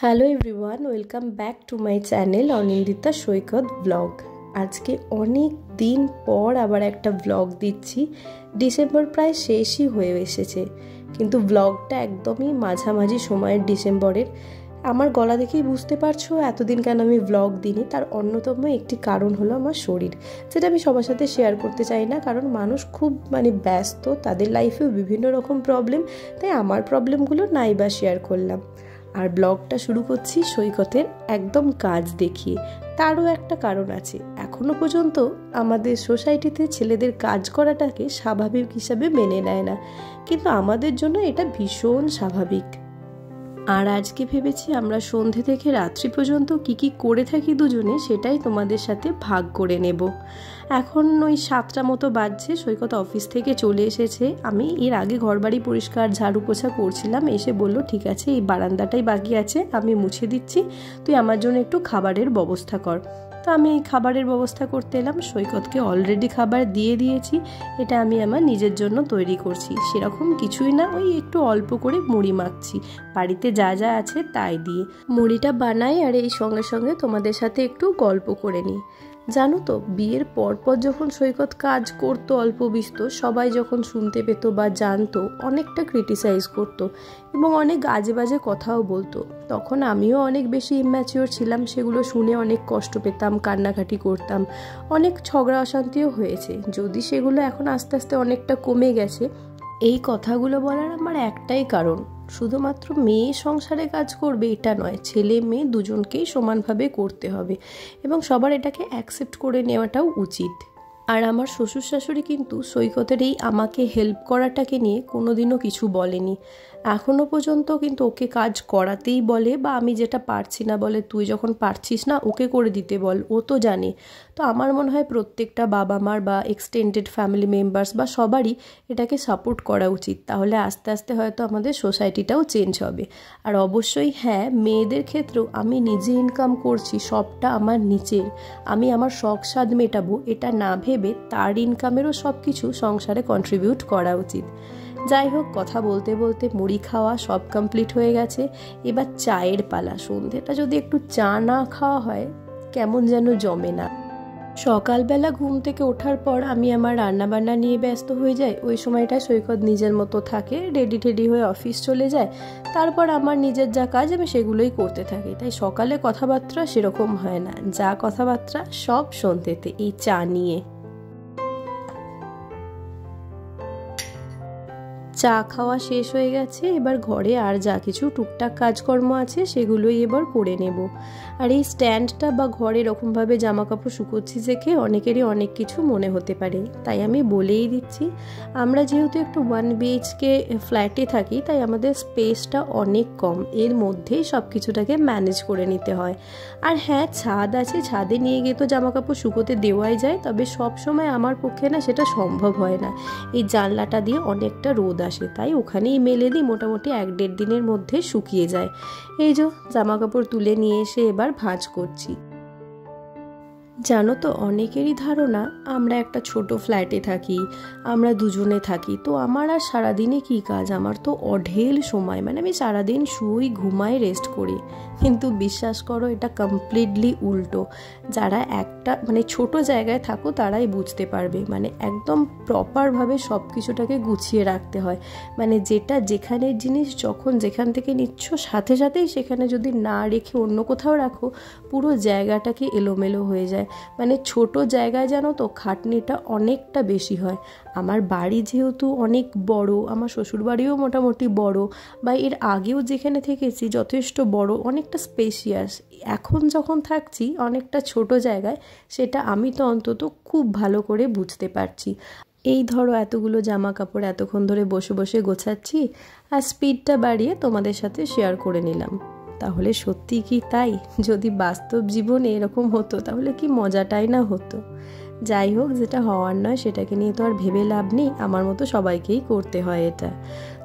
Hello everyone, welcome back to my channel Anindita Saikat blog. আজকে অনেক দিন পর আবার একটা ব্লগ দিচ্ছি। ডিসেম্বর প্রায় শেষই হয়ে এসেছে, কিন্তু ব্লগটা একদমই মাঝামাঝি সময়ের ডিসেম্বরের। আমার গলা দেখেই বুঝতে পারছো এতদিন কেন আমি ব্লগ দিইনি। তার অন্যতম একটি কারণ হলো আমার শরীর, যেটা আমি সবার সাথে শেয়ার করতে চাই না, কারণ মানুষ খুব ব্যস্ত, তাদের লাইফেও বিভিন্ন রকম প্রবলেম, তাই আমার প্রবলেমগুলো নাই বা শেয়ার করলাম। আর ব্লগটা শুরু করছি সৈকতের একদম কাজ দেখিয়ে। তারও একটা কারণ আছে, এখনো পর্যন্ত আমাদের সোসাইটিতে ছেলেদের কাজ করাটাকে স্বাভাবিক হিসাবে মেনে নেয় না, কিন্তু আমাদের জন্য এটা ভীষণ স্বাভাবিক। আর আজকে ভেবেছি আমরা সন্ধে থেকে রাত্রি পর্যন্ত কি করে থাকি দুজনে, সেটাই তোমাদের সাথে ভাগ করে নেব। এখন ওই 7টা মতো বাজছে, সৈকত অফিস থেকে চলে এসেছে। আমি এর আগে ঘরবাড়ি পরিষ্কার ঝাড়ু পোছা করছিলাম, এসে বলল ঠিক আছে এই বারান্দাটাই বাকি আছে, আমি মুছে দিচ্ছি, তুই আমার জন্য একটু খাবারের ব্যবস্থা কর। তো আমি এই খাবারের ব্যবস্থা করতে এলাম। সৈকতকে অলরেডি খাবার দিয়ে দিয়েছি, এটা আমি আমার নিজের জন্য তৈরি করছি। সেরকম কিছুই না, ওই একটু অল্প করে মুড়ি মাখছি, বাড়িতে যা যা আছে তাই দিয়ে মুড়িটা বানাই, আর এই সঙ্গে সঙ্গে তোমাদের সাথে একটু গল্প করে নিই। জানো তো, বিয়ের পরপর যখন সৈকত কাজ করতো অল্প বিস্তর, সবাই যখন শুনতে পেত বা জানতো, অনেকটা ক্রিটিসাইজ করতো এবং অনেক আজে বাজে কথাও বলতো। তখন আমিও অনেক বেশি ইম্যাচিওর ছিলাম, সেগুলো শুনে অনেক কষ্ট পেতাম, কান্নাকাটি করতাম, অনেক ঝগড়া অশান্তিও হয়েছে। যদি সেগুলো এখন আস্তে আস্তে অনেকটা কমে গেছে। এই কথাগুলো বলার আমার একটাই কারণ, শুধুমাত্র মেয়ে সংসারে কাজ করবে এটা নয়, ছেলে মেয়ে দুজনকেই সমানভাবে করতে হবে এবং সবার এটাকে অ্যাকসেপ্ট করে নেওয়াটাও উচিত। আর আমার শ্বশুর শাশুড়ি কিন্তু সৈকতের এই আমাকে হেল্প করাটাকে নিয়ে কোনোদিনও কিছু বলেনি। এখনও পর্যন্ত কিন্তু ওকে কাজ করাতেই বলে, বা আমি যেটা পারছি না বলে তুই যখন পারছিস না ওকে করে দিতে বল, ও তো জানে। তো আমার মনে হয় প্রত্যেকটা বাবা মার বা এক্সটেন্ডেড ফ্যামিলি মেম্বার্স বা সবারই এটাকে সাপোর্ট করা উচিত, তাহলে আস্তে আস্তে হয়তো আমাদের সোসাইটিটাও চেঞ্জ হবে। আর অবশ্যই হ্যাঁ, মেয়েদের ক্ষেত্রেও আমি নিজে ইনকাম করছি, সবটা আমার নিচের, আমি আমার শখ স্বাদ মেটাবো এটা না ভেবে তার ইনকামেরও সব কিছু সংসারে কন্ট্রিবিউট করা উচিত। যাই হোক, কথা বলতে বলতে মুড়ি খাওয়া সব কমপ্লিট হয়ে গেছে, এবার চায়ের পালা। সন্ধেটা যদি একটু চা না খাওয়া হয় কেমন যেন জমে না। সকালবেলা ঘুম থেকে ওঠার পর আমি আমার রান্নাবান্না নিয়ে ব্যস্ত হয়ে যাই। ওই সময়টায় সৈকত নিজের মতো থাকে, রেডি টেডি হয়ে অফিস চলে যায়। তারপর আমার নিজের যা কাজ আমি সেগুলোই করতে থাকি, তাই সকালে কথাবার্তা সেরকম হয় না, যা কথাবার্তা সব সন্ধ্যেতে এই চা নিয়ে। চা খাওয়া শেষ হয়ে গেছে, এবার ঘরে আর যা কিছু টুকটাক কাজকর্ম আছে সেগুলোই এবার করে নেব। আর এই স্ট্যান্ডটা বা ঘরে এরকমভাবে জামা কাপড় শুকোচ্ছি দেখে অনেকেরই অনেক কিছু মনে হতে পারে, তাই আমি বলেই দিচ্ছি। আমরা যেহেতু একটু 1 BHK ফ্ল্যাটে থাকি, তাই আমাদের স্পেসটা অনেক কম, এর মধ্যেই সব কিছুটাকে ম্যানেজ করে নিতে হয়। আর হ্যাঁ, ছাদ আছে, ছাদে নিয়ে গিয়ে তো জামা কাপড় শুকোতে দেওয়াই যায়, তবে সব সময় আমার পক্ষে না সেটা সম্ভব হয় না। এই জানলাটা দিয়ে অনেকটা রোদ আসে, তাই ওখানেই মেলে দিই, মোটামুটি 1-1.5 দিনের মধ্যে শুকিয়ে যায়। এই যে জামা কাপড় তুলে নিয়ে এসে এবার ভাঁজ করছি। জানো তো, অনেকেরই ধারণা আমরা একটা ছোট ফ্ল্যাটে থাকি, আমরা দুজনে থাকি, তো আমার আর সারাদিনে কি কাজ, আমার তো অঢেল সময়, আমি সারাদিন শুই, ঘুমাই, রেস্ট করি। কিন্তু বিশ্বাস করো, এটা কমপ্লিটলি উল্টো। যারা একটা ছোট জায়গায় থাকো তারাই বুঝতে পারবে, একদম প্রপারভাবে সব কিছুটাকে গুছিয়ে রাখতে হয়। যেটা যেখানে জিনিস যখন যেখান থেকে নিচ্ছ সাথে সাথেই সেখানে যদি না রেখে অন্য কোথাও রাখো, পুরো জায়গাটাকে এলোমেলো হয়ে যায়। ছোট জায়গায় জানো তো খাটনিটা অনেকটা বেশি হয়। আমার বাড়ি যেহেতু অনেক বড়, আমার শ্বশুর বাড়িও মোটামুটি বড়, বা এর আগেও যেখানে থেকেছি যথেষ্ট বড়, অনেকটা স্পেশিয়াস। এখন যখন থাকছি অনেকটা ছোট জায়গায়, সেটা আমি তো অন্তত খুব ভালো করে বুঝতে পারছি। এই ধরো এতগুলো জামা কাপড় এতক্ষণ ধরে বসে বসে গোছাচ্ছি, আর স্পিডটা বাড়িয়ে তোমাদের সাথে শেয়ার করে নিলাম। তাহলে সত্যি কি তাই? যদি বাস্তব জীবনে এরকম হতো তাহলে কি মজাটাই না হতো। যাই হোক, যেটা হওয়ার নয় সেটাকে নিয়ে তো আর ভেবে লাভ নেই, আমার মতো সবাইকেই করতে হয় এটা।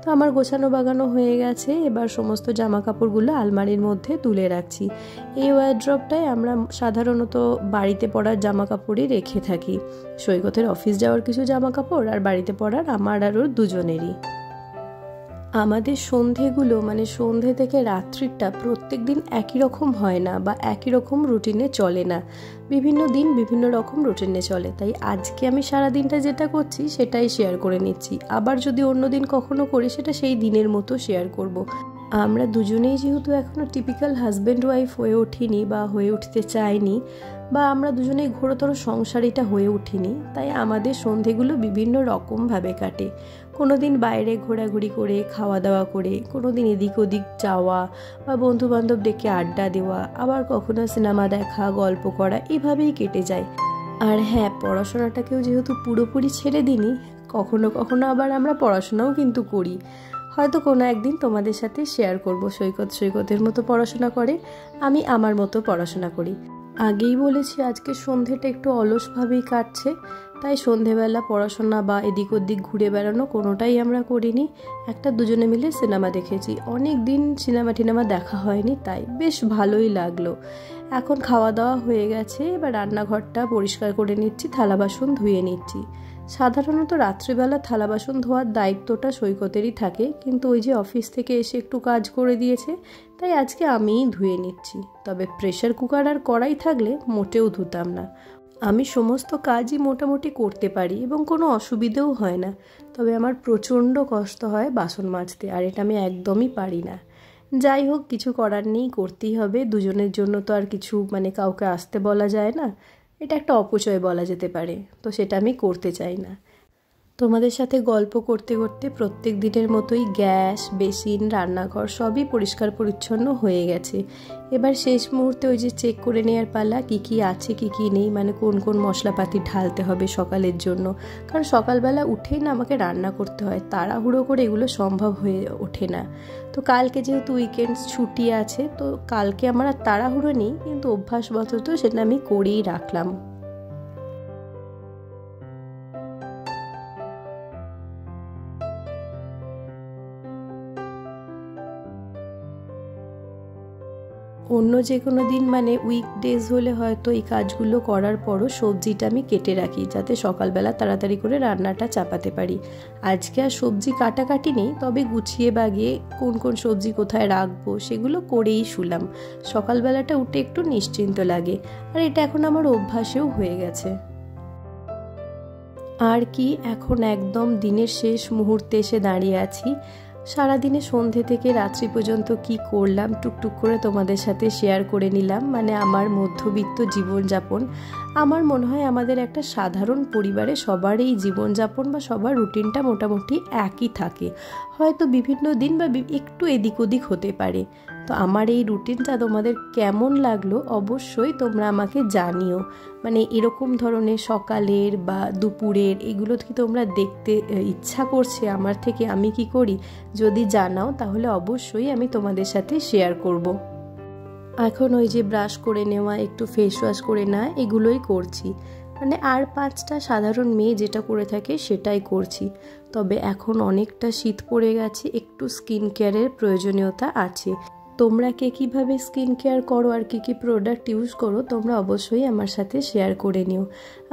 তো আমার গোছানো বাগানো হয়ে গেছে, এবার সমস্ত জামা কাপড়গুলো আলমারির মধ্যে তুলে রাখছি। এই ওয়ারড্রপটায় আমরা সাধারণত বাড়িতে পরার জামা কাপড়ই রেখে থাকি, সৈকতের অফিস যাওয়ার কিছু জামা কাপড় আর বাড়িতে পরার আমার আর ওর দুজনেরই। আমাদের সন্ধেগুলো মানে সন্ধে থেকে রাত্রিটা প্রত্যেক দিন একই রকম হয় না বা একই রকম রুটিনে চলে না, বিভিন্ন দিন বিভিন্ন রকম রুটিনে চলে। তাই আজকে আমি সারা দিনটা যেটা করছি সেটাই শেয়ার করে নিচ্ছি, আবার যদি অন্য দিন কখনো করি সেটা সেই দিনের মতো শেয়ার করব। আমরা দুজনেই যেহেতু এখনও টিপিক্যাল হাজব্যান্ড ওয়াইফ হয়ে উঠিনি বা হয়ে উঠতে চাইনি, বা আমরা দুজনেই ঘোরতর সংসারীটা হয়ে উঠিনি, তাই আমাদের সন্ধেগুলো বিভিন্ন রকমভাবে কাটে। কোনো দিন বাইরে ঘোরাঘুরি করে খাওয়া দাওয়া করে, কোনো দিন এদিক ওদিক যাওয়া বা বন্ধুবান্ধব ডেকে আড্ডা দেওয়া, আবার কখনো সিনেমা দেখা, গল্প করা, এভাবেই কেটে যায়। আর হ্যাঁ, পড়াশোনাটাকেও যেহেতু পুরোপুরি ছেড়ে দিইনি, কখনো কখনো আবার আমরা পড়াশোনাও কিন্তু করি। হয়তো কোনো একদিন তোমাদের সাথে শেয়ার করব সৈকতের মতো পড়াশোনা করে, আমি আমার মতো পড়াশোনা করি। আগেই বলেছি আজকে সন্ধেটা একটু অলসভাবেই কাটছে, তাই সন্ধেবেলা পড়াশোনা বা এদিক ওদিক ঘুরে বেড়ানো কোনোটাই আমরা করিনি। একটা দুজনে মিলে সিনেমা দেখেছি, অনেক দিন সিনেমা দেখা হয়নি, তাই বেশ ভালোই লাগলো। এখন খাওয়া দাওয়া হয়ে গেছে, এবার রান্নাঘরটা পরিষ্কার করে নিচ্ছি, থালা বাসন ধুয়ে নিচ্ছি। সাধারণত রাত্রিবেলা থালা বাসন ধোয়ার দায়িত্বটা সৈকতেরই থাকে, কিন্তু ওই যে অফিস থেকে এসে একটু কাজ করে দিয়েছে, তাই আজকে আমিই ধুয়ে নিচ্ছি। তবে প্রেশার কুকার আর কড়াই থাকলে মোটেও ধুতাম না। আমি সমস্ত কাজই মোটামুটি করতে পারি এবং কোনো অসুবিধেও হয় না, তবে আমার প্রচণ্ড কষ্ট হয় বাসন মাজতে, আর এটা আমি একদমই পারি না। যাই হোক, কিছু করার নেই, করতেই হবে। দুজনের জন্য তো আর কিছু মানে কাউকে আসতে বলা যায় না, এটা একটা অপচয় বলা যেতে পারে, তো সেটা আমি করতে চাই না। তোমাদের সাথে গল্প করতে করতে প্রত্যেক দিনের মতোই গ্যাস, বেসিন, রান্নাঘর সবই পরিষ্কার পরিচ্ছন্ন হয়ে গেছে। এবার শেষ মুহূর্তে ওই যে চেক করে নেওয়ার পালা, কী কী আছে কী কী নেই, মানে কোন কোন মশলাপাতি ঢালতে হবে সকালের জন্য। কারণ সকালবেলা উঠেই না আমাকে রান্না করতে হয়, তাড়াহুড়ো করে এগুলো সম্ভব হয়ে ওঠে না। তো কালকে যেহেতু উইকেন্ডস ছুটি আছে, তো কালকে আমার আর তাড়াহুড়ো নেই, কিন্তু অভ্যাসবশত সেটা আমি করেই রাখলাম। অন্য যে কোনো দিন মানে উইকডেজ হলে হয়তো এই কাজগুলো করার পরও সবজিটা আমি কেটে রাখি, যাতে সকালবেলা তাড়াতাড়ি করে রান্নাটা চাপাতে পারি। আজকে আর সবজি কাটাকাটি নেই, তবে গুছিয়ে বাগিয়ে কোন কোন সবজি কোথায় রাখবো সেগুলো করেই শুলাম। সকালবেলাটা উঠে একটু নিশ্চিন্ত লাগে, আর এটা এখন আমার অভ্যাসেও হয়ে গেছে। আর কি, এখন একদম দিনের শেষ মুহূর্তে এসে দাঁড়িয়ে আছি। সারাদিনে সন্ধে থেকে রাত্রি পর্যন্ত কি করলাম টুকটুক করে তোমাদের সাথে শেয়ার করে নিলাম। মানে আমার মধ্যবিত্ত জীবনযাপন, আমার মনে হয় আমাদের একটা সাধারণ পরিবারে সবার এই জীবনযাপন বা সবার রুটিনটা মোটামুটি একই থাকে, হয়তো বিভিন্ন দিন বা একটু এদিক ওদিক হতে পারে। তো আমার এই রুটিনটা তোমাদের কেমন লাগলো অবশ্যই তোমরা আমাকে জানিও। মানে এরকম ধরনের সকালের বা দুপুরের এগুলো কি তোমরা দেখতে ইচ্ছা করছে আমার থেকে আমি কি করি? যদি জানাও তাহলে অবশ্যই আমি তোমাদের সাথে শেয়ার করব। এখন ওই যে ব্রাশ করে নেওয়া, একটু ফেস ওয়াশ করে নেওয়া, এগুলোই করছি। মানে আর 5টা সাধারণ মেয়ে যেটা করে থাকে সেটাই করছি। তবে এখন অনেকটা শীত পড়ে গেছে, একটু স্কিন কেয়ারের প্রয়োজনীয়তা আছে। তোমরা কে কীভাবে স্কিন কেয়ার করো আর কী কী প্রোডাক্ট ইউজ করো তোমরা অবশ্যই আমার সাথে শেয়ার করে নিও।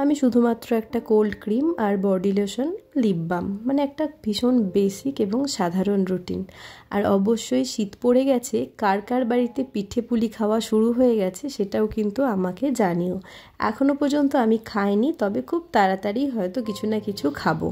আমি শুধুমাত্র একটা কোল্ড ক্রিম আর বডি লোশন, লিপ বাম, মানে একটা ভীষণ বেসিক এবং সাধারণ রুটিন। আর অবশ্যই শীত পড়ে গেছে, কার কার বাড়িতে পিঠে পুলি খাওয়া শুরু হয়ে গেছে সেটাও কিন্তু আমাকে জানিও। এখনও পর্যন্ত আমি খাইনি, তবে খুব তাড়াতাড়ি হয়তো কিছু না কিছু খাবো।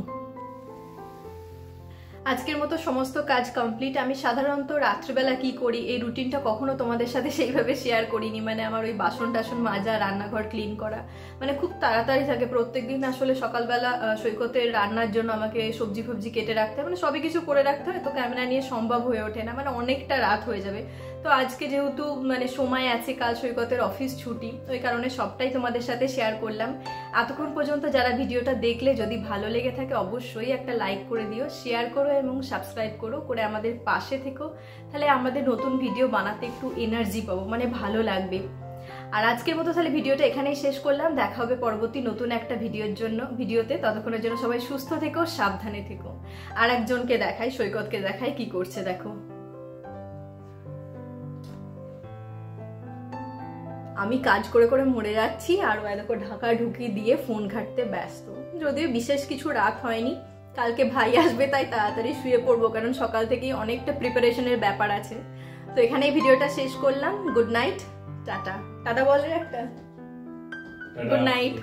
আজকের মতো সমস্ত কাজ কমপ্লিট। আমি সাধারণত রাত্রিবেলা কি করি এই রুটিনটা কখনো তোমাদের সাথে সেইভাবে শেয়ার করিনি। মানে আমার ওই বাসন টাসন মাজা, রান্নাঘর ক্লিন করা মানে খুব তাড়াতাড়ি থাকে। প্রত্যেকদিন আসলে সকালবেলা সৈকতের রান্নার জন্য আমাকে সবজি ফবজি কেটে রাখতে হয়, মানে সবই কিছু করে রাখতে হয়, তো ক্যামেরা নিয়ে সম্ভব হয়ে ওঠে না, মানে অনেকটা রাত হয়ে যাবে। তো আজকে যেহেতু মানে সময় আছে, কাল সৈকতের অফিস ছুটি, ওই কারণে সবটাই তোমাদের সাথে শেয়ার করলাম। এতক্ষণ পর্যন্ত যারা ভিডিওটা দেখলে যদি ভালো লেগে থাকে অবশ্যই একটা লাইক করে দিও, শেয়ার করো এবং সাবস্ক্রাইব করো, করে আমাদের পাশে থেকো। তাহলে আমাদের নতুন ভিডিও বানাতে একটু এনার্জি পাবো, মানে ভালো লাগবে। আর আজকের মতো তাহলে ভিডিওটা এখানেই শেষ করলাম। দেখা হবে পরবর্তী নতুন একটা ভিডিওতে। ততক্ষণের জন্য সবাই সুস্থ থেকো, সাবধানে থেকো। আর একজনকে দেখাই, সৈকতকে দেখাই কি করছে দেখো। আমি কাজ করে করে মরে যাচ্ছি, আর ও দেখো ঢাকা ঢুকি দিয়ে ফোন ঘাঁটতে ব্যস্ত। যদিও বিশেষ কিছু রাত হয়নি, কালকে ভাই আসবে তাই তাড়াতাড়ি শুয়ে পড়বো, কারণ সকাল থেকেই অনেকটা প্রিপারেশনের ব্যাপার আছে। তো এখানেই ভিডিওটা শেষ করলাম। Good night, tata. টাটা বল রে একটা। Good night.